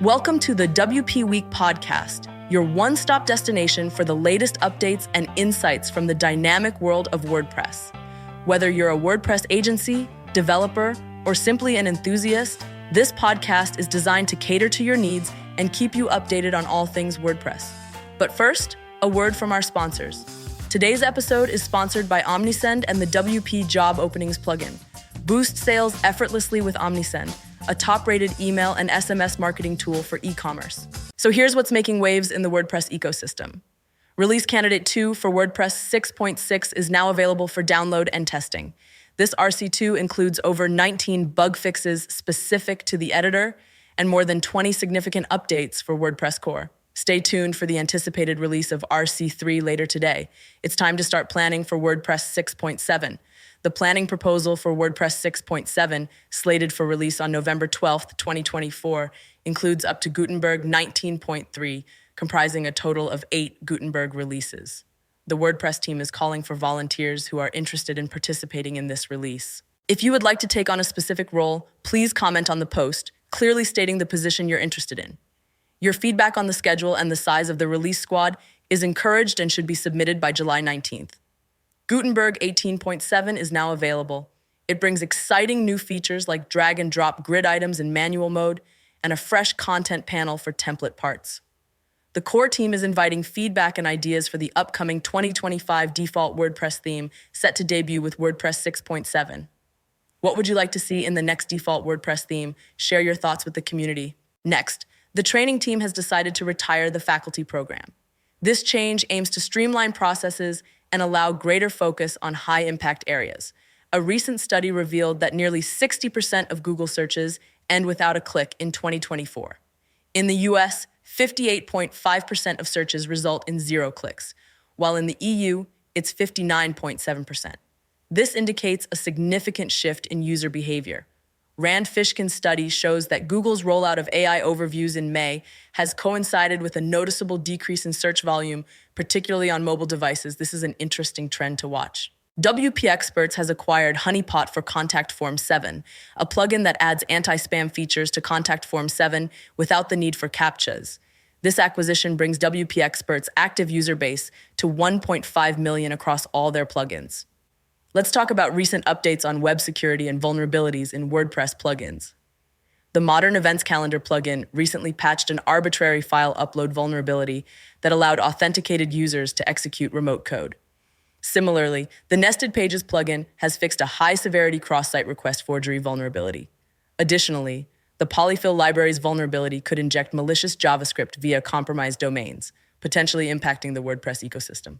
Welcome to the WP Week podcast, your one-stop destination for the latest updates and insights from the dynamic world of WordPress. Whether you're a WordPress agency, developer, or simply an enthusiast, this podcast is designed to cater to your needs and keep you updated on all things WordPress. But first, a word from our sponsors. Today's episode is sponsored by Omnisend and the WP Job Openings plugin. Boost sales effortlessly with Omnisend, a top-rated email and SMS marketing tool for e-commerce. So here's what's making waves in the WordPress ecosystem. Release Candidate 2 for WordPress 6.6 is now available for download and testing. This RC2 includes over 19 bug fixes specific to the editor and more than 20 significant updates for WordPress core. Stay tuned for the anticipated release of RC3 later today. It's time to start planning for WordPress 6.7. The planning proposal for WordPress 6.7, slated for release on November 12, 2024, includes up to Gutenberg 19.3, comprising a total of 8 Gutenberg releases. The WordPress team is calling for volunteers who are interested in participating in this release. If you would like to take on a specific role, please comment on the post, clearly stating the position you're interested in. Your feedback on the schedule and the size of the release squad is encouraged and should be submitted by July 19th. Gutenberg 18.7 is now available. It brings exciting new features like drag and drop grid items in manual mode and a fresh content panel for template parts. The core team is inviting feedback and ideas for the upcoming 2025 default WordPress theme set to debut with WordPress 6.7. What would you like to see in the next default WordPress theme? Share your thoughts with the community. Next, the training team has decided to retire the faculty program. This change aims to streamline processes and allow greater focus on high-impact areas. A recent study revealed that nearly 60% of Google searches end without a click in 2024. In the US, 58.5% of searches result in 0 clicks, while in the EU, it's 59.7%. This indicates a significant shift in user behavior. Rand Fishkin's study shows that Google's rollout of AI overviews in May has coincided with a noticeable decrease in search volume, particularly on mobile devices. This is an interesting trend to watch. WP Experts has acquired Honeypot for Contact Form 7, a plugin that adds anti-spam features to Contact Form 7 without the need for CAPTCHAs. This acquisition brings WP Experts' active user base to 1.5 million across all their plugins. Let's talk about recent updates on web security and vulnerabilities in WordPress plugins. The Modern Events Calendar plugin recently patched an arbitrary file upload vulnerability that allowed authenticated users to execute remote code. Similarly, the Nested Pages plugin has fixed a high-severity cross-site request forgery vulnerability. Additionally, the Polyfill library's vulnerability could inject malicious JavaScript via compromised domains, potentially impacting the WordPress ecosystem.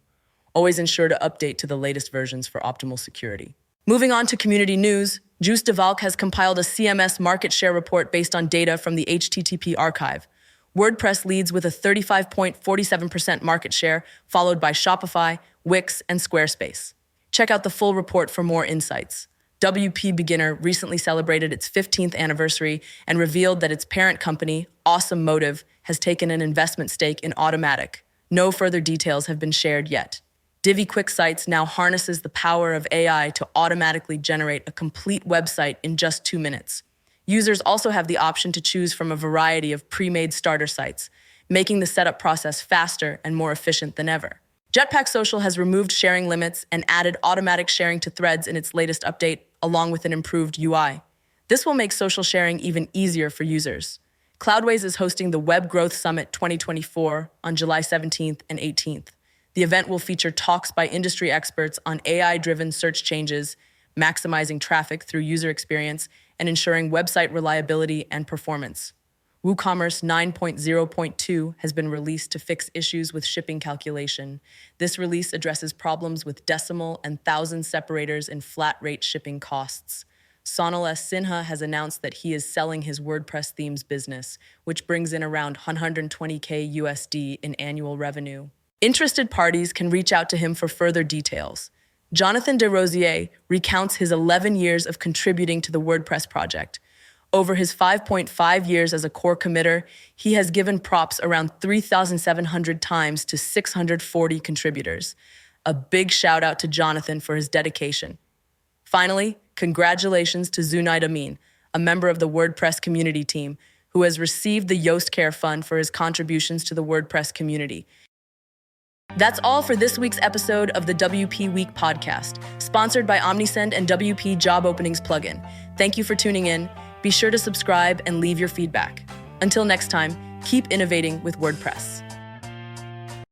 Always ensure to update to the latest versions for optimal security. Moving on to community news, Juice de Valk has compiled a CMS market share report based on data from the HTTP archive. WordPress leads with a 35.47% market share, followed by Shopify, Wix, and Squarespace. Check out the full report for more insights. WP Beginner recently celebrated its 15th anniversary and revealed that its parent company, Awesome Motive, has taken an investment stake in Automatic. No further details have been shared yet. Divi Quick Sites now harnesses the power of AI to automatically generate a complete website in just 2 minutes. Users also have the option to choose from a variety of pre-made starter sites, making the setup process faster and more efficient than ever. Jetpack Social has removed sharing limits and added automatic sharing to threads in its latest update, along with an improved UI. This will make social sharing even easier for users. Cloudways is hosting the Web Growth Summit 2024 on July 17th and 18th. The event will feature talks by industry experts on AI-driven search changes, maximizing traffic through user experience, and ensuring website reliability and performance. WooCommerce 9.0.2 has been released to fix issues with shipping calculation. This release addresses problems with decimal and thousand separators in flat-rate shipping costs. Sonal S. Sinha has announced that he is selling his WordPress themes business, which brings in around $120K USD in annual revenue. Interested parties can reach out to him for further details. Jonathan Desrosiers recounts his 11 years of contributing to the WordPress project. Over his 5.5 years as a core committer, he has given props around 3,700 times to 640 contributors. A big shout out to Jonathan for his dedication. Finally, congratulations to Zunaid Amin, a member of the WordPress community team, who has received the Yoast Care Fund for his contributions to the WordPress community. That's all for this week's episode of the WP Week podcast, sponsored by Omnisend and WP Job Openings plugin. Thank you for tuning in. Be sure to subscribe and leave your feedback. Until next time, keep innovating with WordPress.